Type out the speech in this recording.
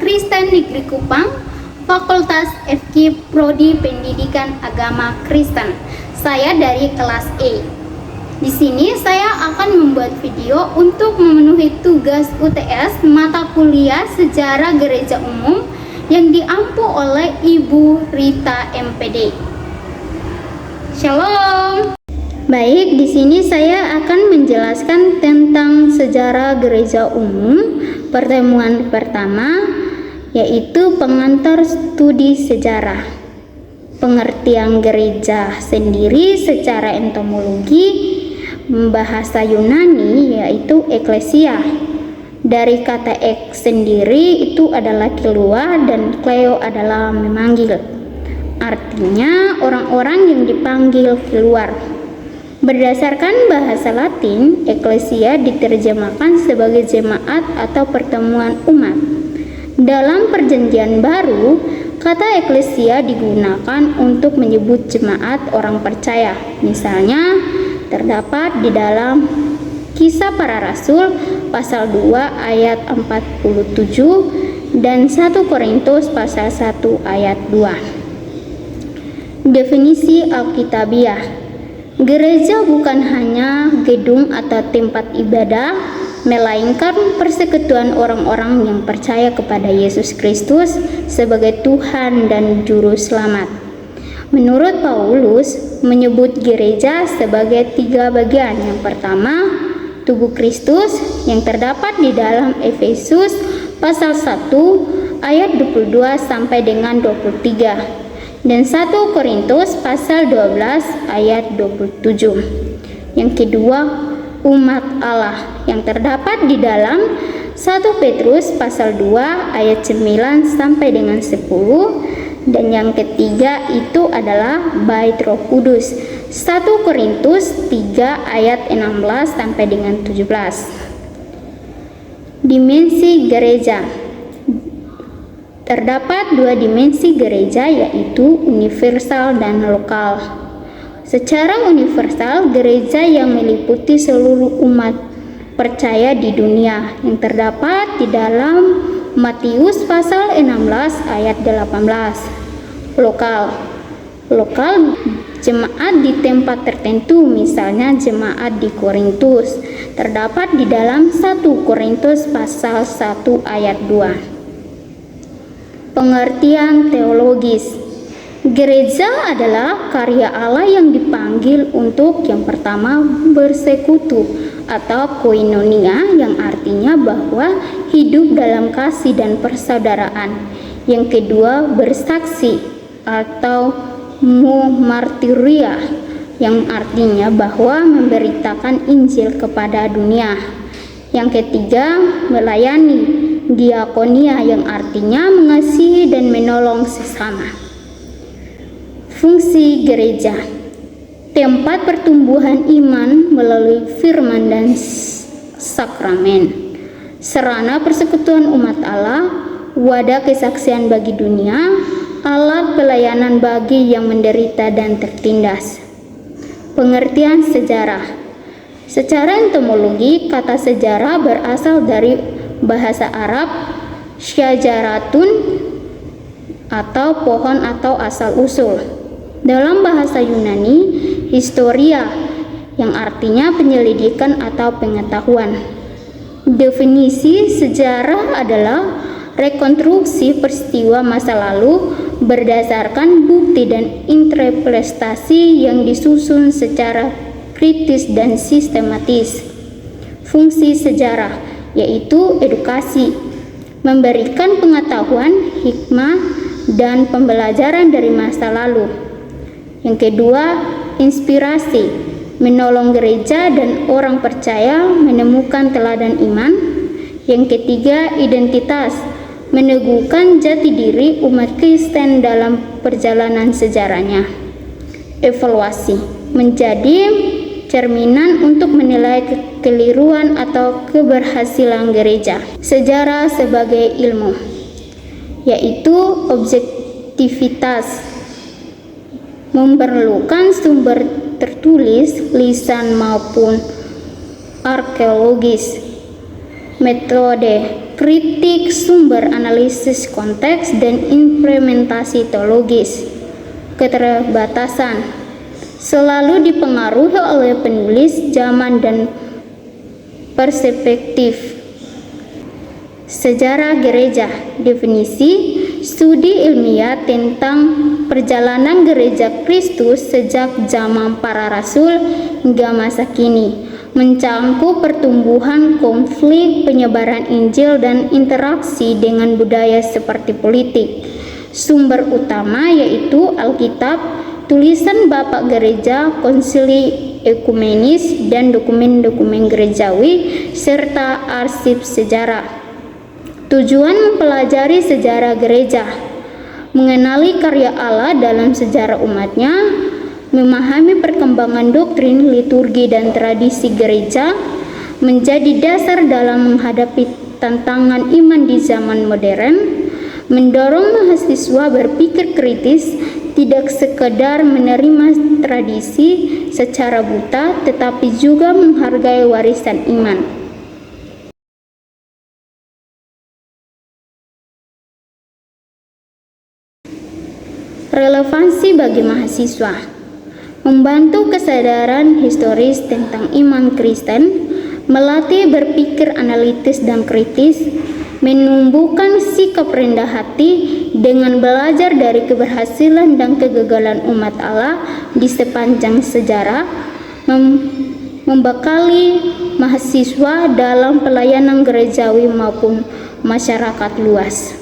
Kristen Negeri Kupang, Fakultas FK Prodi Pendidikan Agama Kristen. Saya dari kelas E. Di sini saya akan membuat video untuk memenuhi tugas UTS mata kuliah Sejarah Gereja Umum yang diampu oleh Ibu Rita MPD. Shalom. Baik, di sini saya akan menjelaskan tentang sejarah gereja umum. Pertemuan pertama yaitu pengantar studi sejarah. Pengertian gereja sendiri secara entomologi bahasa Yunani yaitu eklesia. Dari kata ek sendiri itu adalah keluar dan kleo adalah memanggil. Artinya orang-orang yang dipanggil keluar. Berdasarkan bahasa Latin, eklesia diterjemahkan sebagai jemaat atau pertemuan umat. Dalam Perjanjian Baru, kata eklesia digunakan untuk menyebut jemaat orang percaya. Misalnya, terdapat di dalam Kisah Para Rasul pasal 2 ayat 47 dan 1 Korintus pasal 1 ayat 2. Definisi Alkitabiah. Gereja bukan hanya gedung atau tempat ibadah, melainkan persekutuan orang-orang yang percaya kepada Yesus Kristus sebagai Tuhan dan Juru Selamat. Menurut Paulus, menyebut gereja sebagai 3 bagian. Yang pertama, tubuh Kristus yang terdapat di dalam Efesus pasal 1 ayat 22 sampai dengan 23. Dan 1 Korintus pasal 12 ayat 27. Yang kedua, umat Allah yang terdapat di dalam 1 Petrus pasal 2 ayat 9 sampai dengan 10. Dan yang ketiga itu adalah bait Roh Kudus, 1 Korintus 3 ayat 16 sampai dengan 17. Dimensi gereja. Terdapat 2 dimensi gereja yaitu universal dan lokal. Secara universal, gereja yang meliputi seluruh umat percaya di dunia yang terdapat di dalam Matius pasal 16 ayat 18. Lokal jemaat di tempat tertentu, misalnya jemaat di Korintus, terdapat di dalam 1 Korintus pasal 1 ayat 2. Pengertian teologis. Gereja adalah karya Allah yang dipanggil untuk yang pertama bersekutu atau koinonia, yang artinya bahwa hidup dalam kasih dan persaudaraan. Yang kedua, bersaksi atau martiria, yang artinya bahwa memberitakan Injil kepada dunia. Yang ketiga, melayani, diakonia, yang artinya mengasihi dan menolong sesama. Fungsi gereja. Tempat pertumbuhan iman melalui firman dan sakramen. Sarana persekutuan umat Allah, wadah kesaksian bagi dunia, alat pelayanan bagi yang menderita dan tertindas. Pengertian sejarah. Secara entomologi, kata sejarah berasal dari bahasa Arab syajaratun atau pohon atau asal usul. Dalam bahasa Yunani, historia, yang artinya penyelidikan atau pengetahuan. Definisi sejarah adalah rekonstruksi peristiwa masa lalu berdasarkan bukti dan interpretasi yang disusun secara kritis dan sistematis. Fungsi sejarah yaitu edukasi, memberikan pengetahuan, hikmah, dan pembelajaran dari masa lalu. Yang kedua, inspirasi, menolong gereja dan orang percaya menemukan teladan iman. Yang ketiga, identitas, meneguhkan jati diri umat Kristen dalam perjalanan sejarahnya. Evaluasi, menjadi cerminan untuk menilai kekeliruan atau keberhasilan gereja. Sejarah sebagai ilmu, yaitu objektivitas, memerlukan sumber tertulis, lisan maupun arkeologis, metode kritik sumber, analisis konteks, dan implementasi teologis. Keterbatasan selalu dipengaruhi oleh penulis, zaman, dan perspektif. Sejarah gereja. Definisi: studi ilmiah tentang perjalanan gereja Kristus sejak zaman para rasul hingga masa kini, mencangkup pertumbuhan, konflik, penyebaran Injil, dan interaksi dengan budaya seperti politik. Sumber utama yaitu Alkitab, tulisan Bapak Gereja, konsili ekumenis, dan dokumen-dokumen gerejawi, serta arsip sejarah. Tujuan mempelajari sejarah gereja, mengenali karya Allah dalam sejarah umatnya, memahami perkembangan doktrin, liturgi, dan tradisi gereja, menjadi dasar dalam menghadapi tantangan iman di zaman modern, mendorong mahasiswa berpikir kritis, tidak sekedar menerima tradisi secara buta, tetapi juga menghargai warisan iman. Relevansi bagi mahasiswa: membantu kesadaran historis tentang iman Kristen, melatih berpikir analitis dan kritis, menumbuhkan sikap rendah hati dengan belajar dari keberhasilan dan kegagalan umat Allah di sepanjang sejarah, membekali mahasiswa dalam pelayanan gerejawi maupun masyarakat luas.